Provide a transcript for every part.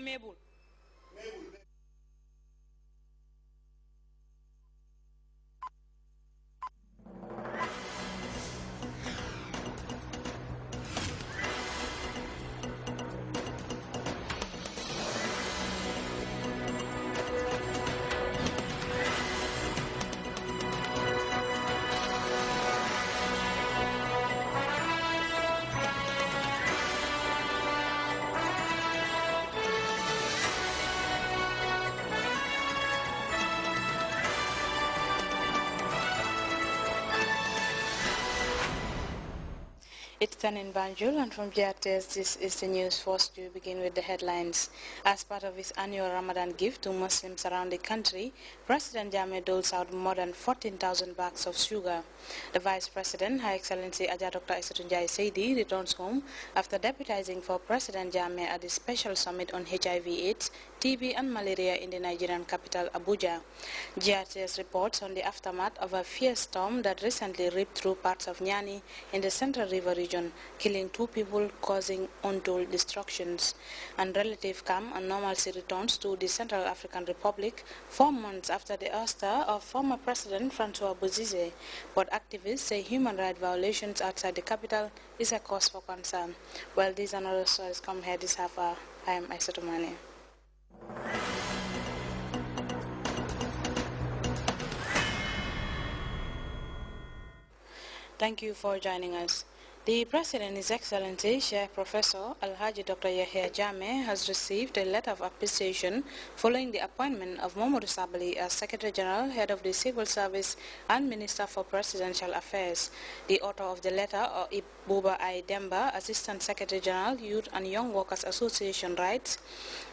mebul. It's 10 in Banjul, and from Grts, this is the news. First, we begin with the headlines. As part of his annual Ramadan gift to Muslims around the country, President Jammeh doles out more than 14,000 bags of sugar. The Vice President, Her Excellency Dr. Isatunjai Seidi, returns home after deputizing for President Jammeh at the special summit on HIV/AIDS, TB and malaria in the Nigerian capital, Abuja. Grts reports on the aftermath of a fierce storm that recently ripped through parts of Nyani in the Central River region, killing 2 people, causing untold destructions. And relative calm and normalcy returns to the Central African Republic 4 months after the ouster of former President Francois Bozize. But activists say human rights violations outside the capital is a cause for concern. Well, these and other stories come here this half hour. I am Aisatumani. Thank you for joining us. The President, His Excellency Sheikh Professor Alhaji Dr. Yahya Jammeh has received a letter of appreciation following the appointment of Momodu Sabali as Secretary General, Head of the Civil Service and Minister for Presidential Affairs. The author of the letter, Ibuba I. Demba, Assistant Secretary General, Youth and Young Workers Association, writes,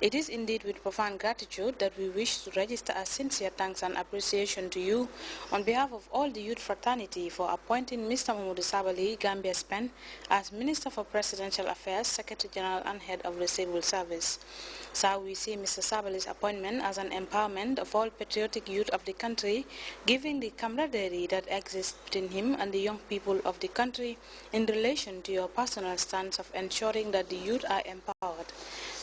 "It is indeed with profound gratitude that we wish to register our sincere thanks and appreciation to you on behalf of all the youth fraternity for appointing Mr. Momodu Sabali, Gambia's pen, as Minister for Presidential Affairs, Secretary General and Head of the Civil Service. So we see Mr. Sabali's appointment as an empowerment of all patriotic youth of the country, giving the camaraderie that exists between him and the young people of the country in relation to your personal stance of ensuring that the youth are empowered.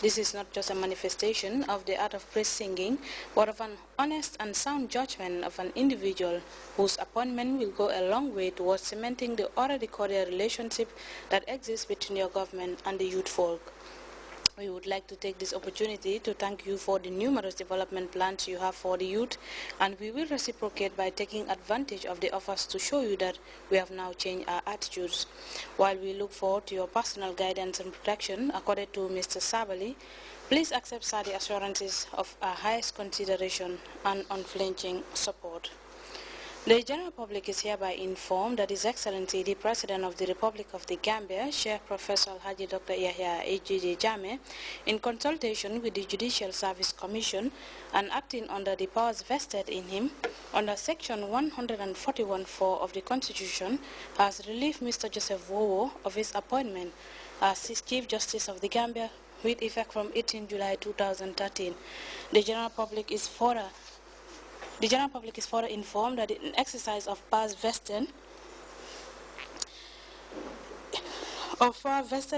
This is not just a manifestation of the art of praise singing, but of an honest and sound judgment of an individual whose appointment will go a long way towards cementing the already cordial relationship that exists between your government and the youth folk. We would like to take this opportunity to thank you for the numerous development plans you have for the youth, and we will reciprocate by taking advantage of the offers to show you that we have now changed our attitudes. While we look forward to your personal guidance and protection accorded to Mr. Sabali, please accept the assurances of our highest consideration and unflinching support. The general public is hereby informed that His Excellency the President of the Republic of the Gambia, Sheikh Professor Alhaji Dr. Yahya Jammeh, in consultation with the Judicial Service Commission and acting under the powers vested in him under Section 141(4) of the Constitution, has relieved Mr. Joseph Wowo of his appointment as Chief Justice of the Gambia with effect from 18 July 2013. The general public is further informed that in exercise of powers vested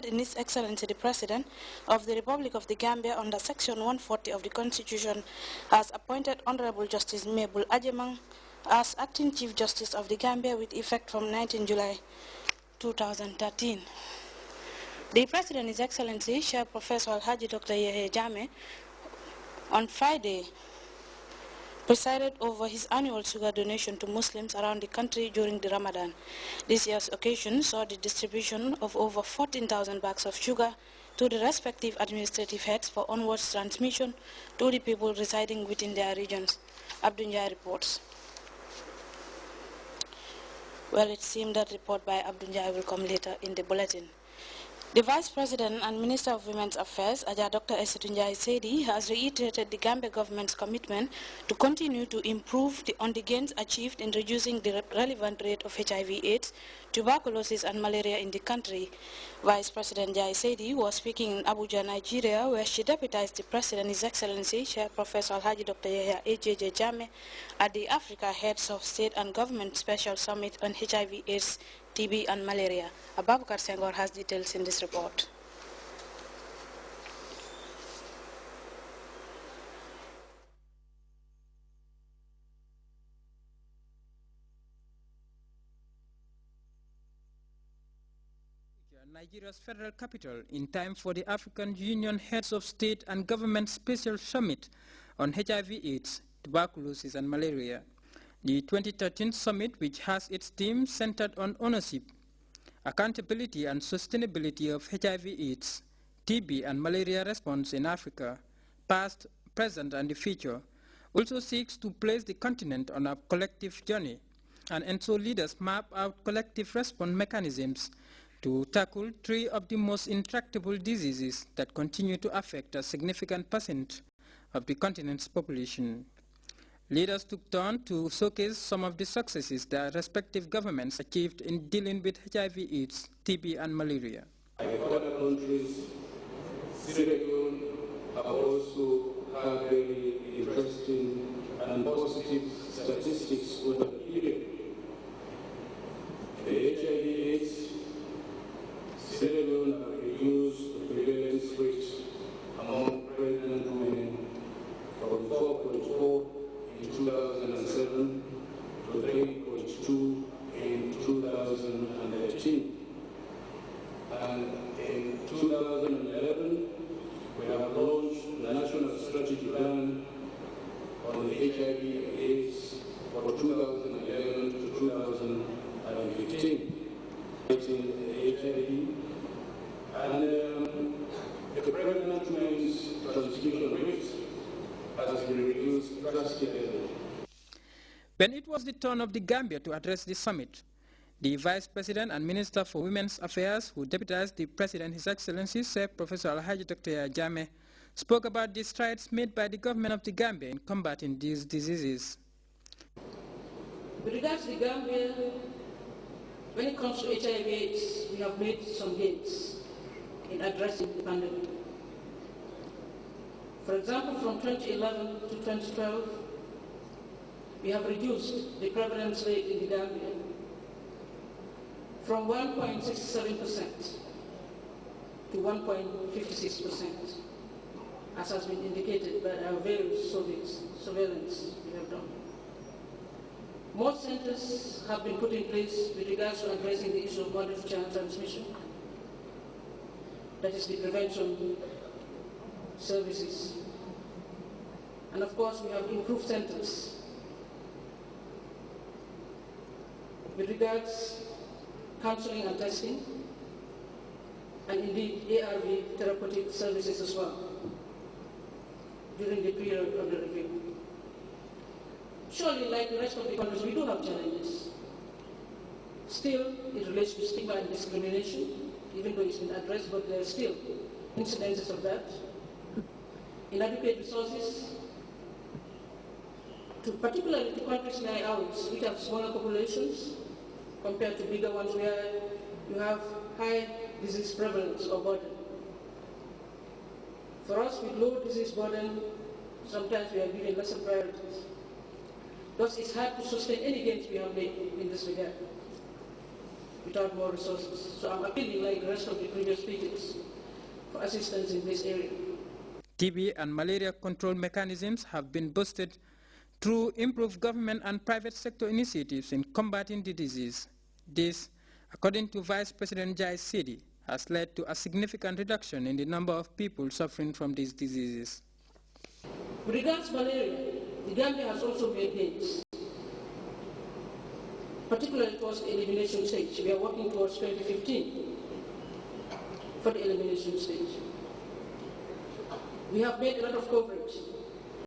in His Excellency the President of the Republic of the Gambia under Section 140 of the Constitution, has appointed Honorable Justice Mabel Ajemang as Acting Chief Justice of the Gambia with effect from 19 July 2013. The President, His Excellency Sheikh Professor Alhaji Dr. Yahya Jammeh, on Friday, presided over his annual sugar donation to Muslims around the country during the Ramadan. This year's occasion saw the distribution of over 14,000 bags of sugar to the respective administrative heads for onwards transmission to the people residing within their regions. Abdunjai reports. Well, it seemed that report by Abdunjai will come later in the bulletin. The Vice President and Minister of Women's Affairs, Dr. Isatunjai Seidi, has reiterated the Gambia government's commitment to continue to improve on the gains achieved in reducing the relevant rate of HIV/AIDS, tuberculosis and malaria in the country. Vice President Jai Seidi was speaking in Abuja, Nigeria, where she deputized the President, His Excellency Sheikh Professor Alhaji Dr. Yahya Jammeh, at the Africa Heads of State and Government Special Summit on HIV/AIDS, TB and malaria. Ababakar Senghor has details in this report. Nigeria's federal capital, in time for the African Union Heads of State and Government Special Summit on HIV/AIDS, tuberculosis and malaria. The 2013 summit, which has its theme centered on ownership, accountability and sustainability of HIV/AIDS, TB and malaria response in Africa, past, present and the future, also seeks to place the continent on a collective journey and so leaders map out collective response mechanisms to tackle three of the most intractable diseases that continue to affect a significant percent of the continent's population. Leaders took turn to showcase some of the successes their respective governments achieved in dealing with HIV/AIDS, TB and malaria. Like other countries, Sierra Leone have also had very interesting and positive statistics over the period. The HIV/AIDS, Sierra Leone have reduced the prevalence rate among pregnant women from 4.4 in 2007 to 3.2 in 2013. And in 2011, we have launched the National Strategy Plan on the HIV/AIDS for 2011 to 2015. HIV and the pregnant women's transmission rate has been reduced drastically. When it was the turn of the Gambia to address the summit, the Vice President and Minister for Women's Affairs, who deputized the President, His Excellency, Sir Professor Alhaji Dr. Yahya Jammeh, spoke about the strides made by the government of the Gambia in combating these diseases. With regards to the Gambia, when it comes to HIV/AIDS, we have made some gains in addressing the pandemic. For example, from 2011 to 2012, we have reduced the prevalence rate in the Gambia from 1.67% to 1.56%, as has been indicated by our various surveillance we have done. More centers have been put in place with regards to addressing the issue of mother-to-child transmission, that is the prevention services. And of course, we have improved centers with regards counseling and testing, and indeed ARV therapeutic services as well during the period of the review. Surely, like the rest of the countries, we do have challenges. Still, it relates to stigma and discrimination, even though it's been addressed, but there are still incidences of that. Inadequate resources, particularly to countries like ours, which have smaller populations compared to bigger ones where you have high disease prevalence or burden. For us, with low disease burden, sometimes we are given lesser priorities. Thus, it's hard to sustain any gains we have made in this regard without more resources. So I'm appealing, like the rest of the previous speakers, for assistance in this area. TB and malaria control mechanisms have been boosted through improved government and private sector initiatives in combating the disease. This, according to Vice President Jai Sidi, has led to a significant reduction in the number of people suffering from these diseases. With regards to malaria, the Gambia has also made gains, particularly towards the elimination stage. We are working towards 2015 for the elimination stage. We have made a lot of coverage